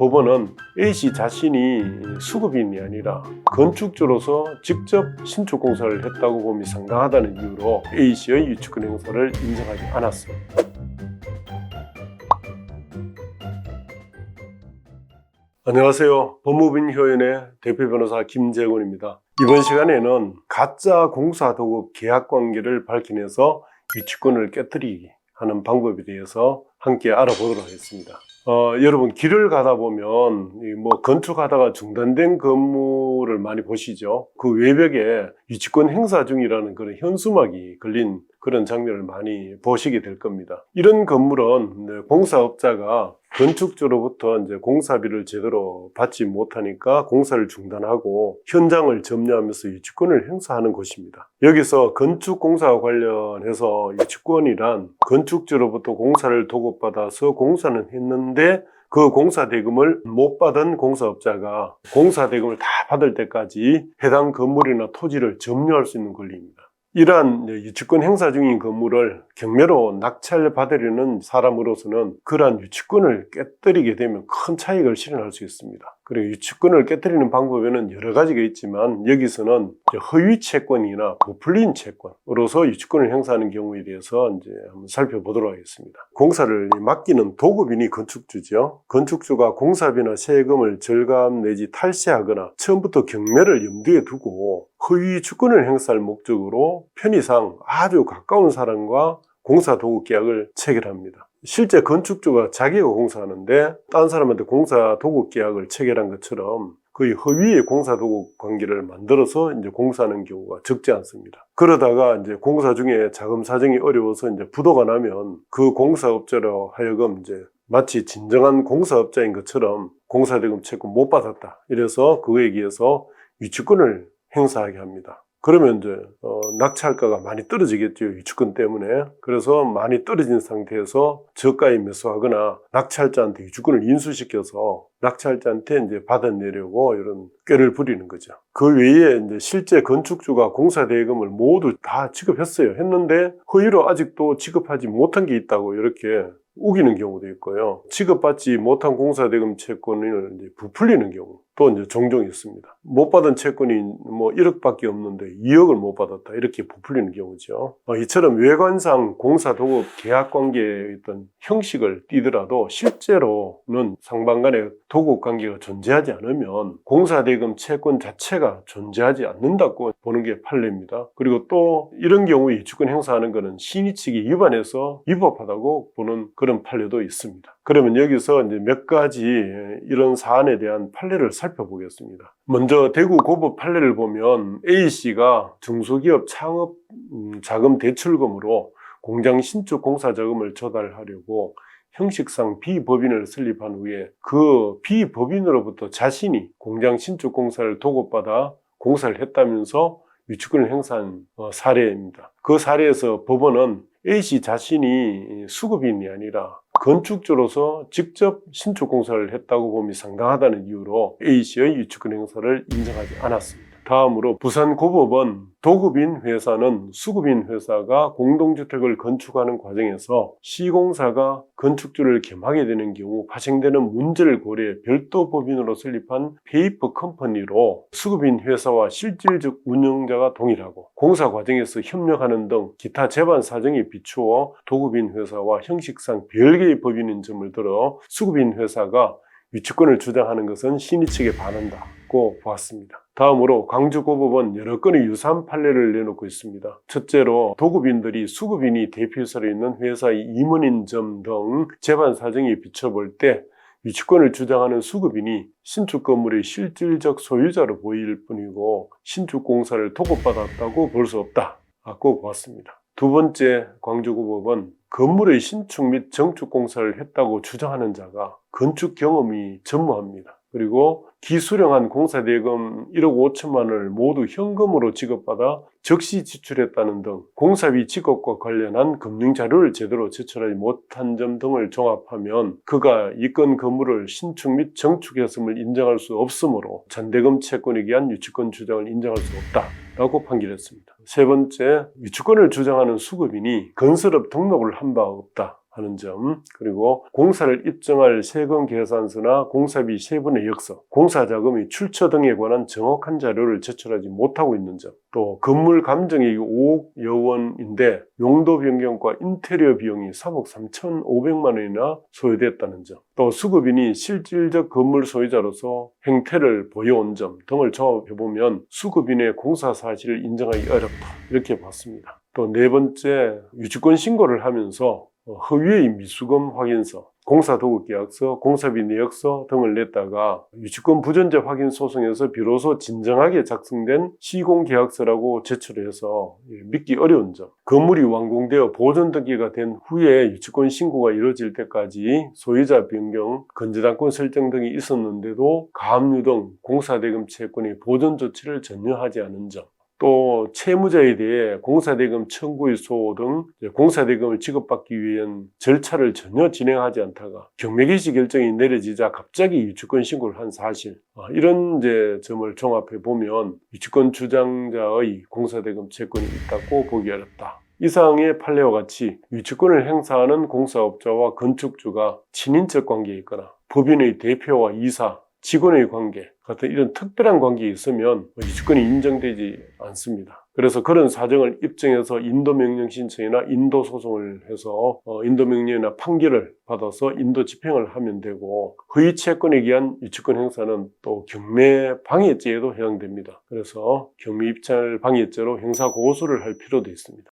법원은 A씨 자신이 수급인이 아니라 건축주로서 직접 신축 공사를 했다고 봄이 상당하다는 이유로 A씨의 유치권 행사를 인정하지 않았습니다. 안녕하세요. 법무법인효연의 대표 변호사 김재곤입니다. 이번 시간에는 가짜 공사 도급 계약 관계를 밝혀내서 유치권을 깨뜨리기 하는 방법에 대해서 함께 알아보도록 하겠습니다. 여러분 길을 가다 보면 건축하다가 중단된 건물을 많이 보시죠. 그 외벽에 유치권 행사 중이라는 그런 현수막이 걸린 그런 장면을 많이 보시게 될 겁니다. 이런 건물은 공사업자가 건축주로부터 이제 공사비를 제대로 받지 못하니까 공사를 중단하고 현장을 점유하면서 유치권을 행사하는 곳입니다. 여기서 건축공사와 관련해서 유치권이란 건축주로부터 공사를 도급받아서 공사는 했는데 그 공사 대금을 못 받은 공사업자가 공사 대금을 다 받을 때까지 해당 건물이나 토지를 점유할 수 있는 권리입니다. 이러한 유치권 행사 중인 건물을 경매로 낙찰받으려는 사람으로서는 그러한 유치권을 깨뜨리게 되면 큰 차익을 실현할 수 있습니다. 그리고 유치권을 깨뜨리는 방법에는 여러 가지가 있지만 여기서는 허위 채권이나 부풀린 채권으로서 유치권을 행사하는 경우에 대해서 이제 한번 살펴보도록 하겠습니다. 공사를 맡기는 도급인이 건축주죠. 건축주가 공사비나 세금을 절감 내지 탈세하거나 처음부터 경매를 염두에 두고 허위 유치권을 행사할 목적으로 편의상 아주 가까운 사람과 공사 도급 계약을 체결합니다. 실제 건축주가 자기가 공사하는데 다른 사람한테 공사 도급 계약을 체결한 것처럼 거의 허위의 공사 도급 관계를 만들어서 이제 공사하는 경우가 적지 않습니다. 그러다가 이제 공사 중에 자금 사정이 어려워서 이제 부도가 나면 그 공사업자로 하여금 이제 마치 진정한 공사업자인 것처럼 공사대금 채권 못 받았다. 이래서 그거에 의해서 유치권을 행사하게 합니다. 그러면 이제 낙찰가가 많이 떨어지겠죠. 유치권 때문에. 그래서 많이 떨어진 상태에서 저가에 매수하거나 낙찰자한테 유치권을 인수시켜서 낙찰자한테 이제 받아내려고 이런 꾀를 부리는 거죠. 그 외에 이제 실제 건축주가 공사 대금을 모두 다 지급했어요. 했는데 허위로 아직도 지급하지 못한 게 있다고 이렇게 우기는 경우도 있고요. 지급받지 못한 공사 대금 채권을 이제 부풀리는 경우 또 이제 종종 있습니다. 못 받은 채권이 1억밖에 없는데 2억을 못 받았다. 이렇게 부풀리는 경우죠. 이처럼 외관상 공사 도급 계약 관계의 어떤 형식을 띠더라도 실제로는 상방 간에 도급 관계가 존재하지 않으면 공사 대금 채권 자체가 존재하지 않는다고 보는 게 판례입니다. 그리고 또 이런 경우에 유치권 행사하는 것은 신의 측이 위반해서 위법하다고 보는 그런 판례도 있습니다. 그러면 여기서 이제 몇 가지 이런 사안에 대한 판례를 살펴보겠습니다. 먼저 대구 고법 판례를 보면 A씨가 중소기업 창업 자금 대출금으로 공장 신축 공사 자금을 조달하려고 형식상 비법인을 설립한 후에 그 비법인으로부터 자신이 공장 신축 공사를 도급받아 공사를 했다면서 유치권을 행사한 사례입니다. 그 사례에서 법원은 A씨 자신이 수급인이 아니라 건축주로서 직접 신축 공사를 했다고 봄이 상당하다는 이유로 A씨의 유치권 행사를 인정하지 않았습니다. 다음으로 부산고법은 도급인 회사는 수급인 회사가 공동주택을 건축하는 과정에서 시공사가 건축주를 겸하게 되는 경우 발생되는 문제를 고려해 별도 법인으로 설립한 페이퍼 컴퍼니로 수급인 회사와 실질적 운영자가 동일하고 공사 과정에서 협력하는 등 기타 재반 사정에 비추어 도급인 회사와 형식상 별개의 법인인 점을 들어 수급인 회사가 유치권을 주장하는 것은 신의 측에 반한다고 보았습니다. 다음으로 광주고법은 여러 건의 유사한 판례를 내놓고 있습니다. 첫째로 도급인들이 수급인이 대표사로 있는 회사의 임원인 점 등 재반 사정에 비춰볼 때 유치권을 주장하는 수급인이 신축 건물의 실질적 소유자로 보일 뿐이고 신축 공사를 도급받았다고 볼 수 없다고 보았습니다. 두 번째 광주고법은 건물의 신축 및 정축 공사를 했다고 주장하는 자가 건축 경험이 전무합니다. 그리고 기수령한 공사대금 1억 5천만 원을 모두 현금으로 지급받아 적시 지출했다는 등 공사비 지급과 관련한 금융자료를 제대로 제출하지 못한 점 등을 종합하면 그가 이 건 건물을 신축 및 정축했음을 인정할 수 없으므로 잔대금 채권에 의한 유치권 주장을 인정할 수 없다라고 판결했습니다. 세 번째, 유치권을 주장하는 수급인이 건설업 등록을 한 바 없다 하는 점, 그리고 공사를 입증할 세금 계산서나 공사비 세부 내역서, 공사 자금의 출처 등에 관한 정확한 자료를 제출하지 못하고 있는 점, 또 건물 감정액이 5억여 원인데 용도 변경과 인테리어 비용이 3억 3,500만 원이나 소요됐다는 점, 또 수급인이 실질적 건물 소유자로서 행태를 보여온 점 등을 종합해보면 수급인의 공사 사실을 인정하기 어렵다, 이렇게 봤습니다. 또 네 번째, 유치권 신고를 하면서 허위의 미수금 확인서, 공사도급계약서, 공사비 내역서 등을 냈다가 유치권 부존재 확인 소송에서 비로소 진정하게 작성된 시공계약서라고 제출해서 믿기 어려운 점, 건물이 완공되어 보존등기가 된 후에 유치권 신고가 이루어질 때까지 소유자 변경, 건재당권 설정 등이 있었는데도 가압류 등 공사대금 채권의 보존 조치를 전혀 하지 않은 점, 또 채무자에 대해 공사대금 청구의 소 등 공사대금을 지급받기 위한 절차를 전혀 진행하지 않다가 경매개시 결정이 내려지자 갑자기 유치권 신고를 한 사실, 이런 점을 종합해 보면 유치권 주장자의 공사대금 채권이 있다고 보기 어렵다. 이상의 판례와 같이 유치권을 행사하는 공사업자와 건축주가 친인척 관계에 있거나 법인의 대표와 이사, 직원의 관계 같은 이런 특별한 관계에 있으면 유치권이 인정되지 않습니다. 그래서 그런 사정을 입증해서 인도명령 신청이나 인도소송을 해서 인도명령이나 판결을 받아서 인도 집행을 하면 되고, 허위 채권에 의한 유치권 행사는 또 경매 방해죄에도 해당됩니다. 그래서 경매 입찰 방해죄로 형사 고소를 할 필요도 있습니다.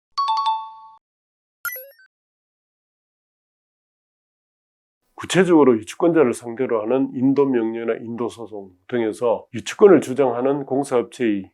구체적으로 유치권자를 상대로 하는 인도명령이나 인도소송 등에서 유치권을 주장하는 공사업체의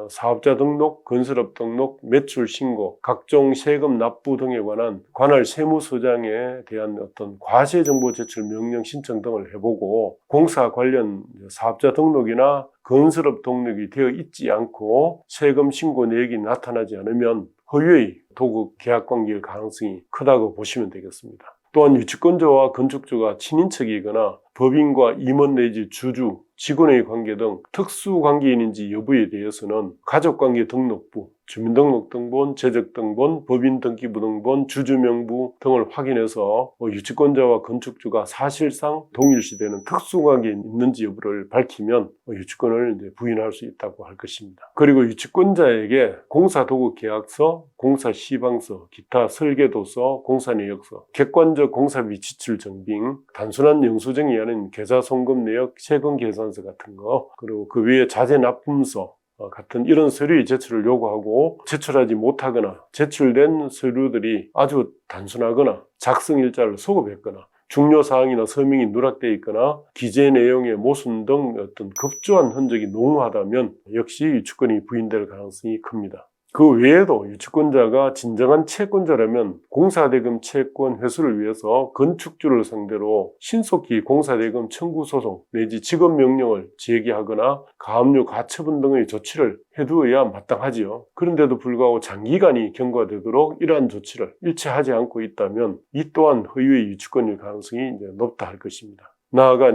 사업자 등록, 건설업 등록, 매출 신고, 각종 세금 납부 등에 관한 관할 세무서장에 대한 어떤 과세 정보 제출 명령 신청 등을 해보고, 공사 관련 사업자 등록이나 건설업 등록이 되어 있지 않고 세금 신고 내역이 나타나지 않으면 허위의 도급 계약 관계일 가능성이 크다고 보시면 되겠습니다. 또한 유치권자와 건축주가 친인척이거나 법인과 임원 내지 주주, 직원의 관계 등 특수관계인인지 여부에 대해서는 가족관계 등록부, 주민등록등본, 재적등본, 법인등기부 등본, 주주명부 등을 확인해서 유치권자와 건축주가 사실상 동일시되는 특수관계에 있는지 여부를 밝히면 유치권을 부인할 수 있다고 할 것입니다. 그리고 유치권자에게 공사도급계약서, 공사시방서, 기타 설계도서, 공사내역서, 객관적 공사비 지출 정빙, 단순한 영수증이 아닌 계좌송금 내역, 세금 계산서 같은 거, 그리고 그 외에 자재납품서 같은 이런 서류의 제출을 요구하고, 제출하지 못하거나 제출된 서류들이 아주 단순하거나 작성 일자를 소급했거나 중요사항이나 서명이 누락되어 있거나 기재 내용의 모순 등 어떤 급조한 흔적이 농후하다면 역시 유치권이 부인될 가능성이 큽니다. 그 외에도 유치권자가 진정한 채권자라면 공사대금 채권 회수를 위해서 건축주를 상대로 신속히 공사대금 청구 소송 내지 직업명령을 제기하거나 가압류 가처분 등의 조치를 해두어야 마땅하지요. 그런데도 불구하고 장기간이 경과되도록 이러한 조치를 일체 하지 않고 있다면 이 또한 허위의 유치권일 가능성이 높다 할 것입니다. 나아가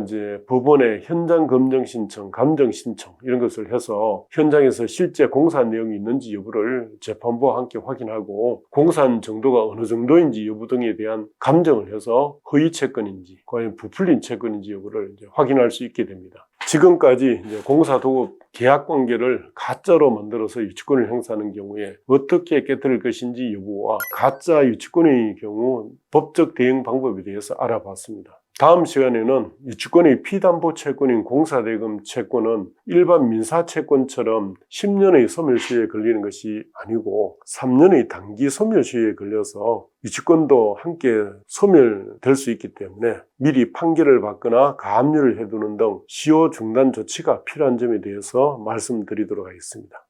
법원에 현장 검증 신청, 감정 신청 이런 것을 해서 현장에서 실제 공사 내용이 있는지 여부를 재판부와 함께 확인하고, 공사한 정도가 어느 정도인지 여부 등에 대한 감정을 해서 허위 채권인지 과연 부풀린 채권인지 여부를 확인할 수 있게 됩니다. 지금까지 공사도급 계약 관계를 가짜로 만들어서 유치권을 행사하는 경우에 어떻게 깨뜨릴 것인지 여부와 가짜 유치권의 경우 법적 대응 방법에 대해서 알아봤습니다. 다음 시간에는 유치권의 피담보 채권인 공사대금 채권은 일반 민사채권처럼 10년의 소멸시효에 걸리는 것이 아니고 3년의 단기 소멸시효에 걸려서 유치권도 함께 소멸될 수 있기 때문에 미리 판결을 받거나 가압류를 해두는 등 시효 중단 조치가 필요한 점에 대해서 말씀드리도록 하겠습니다.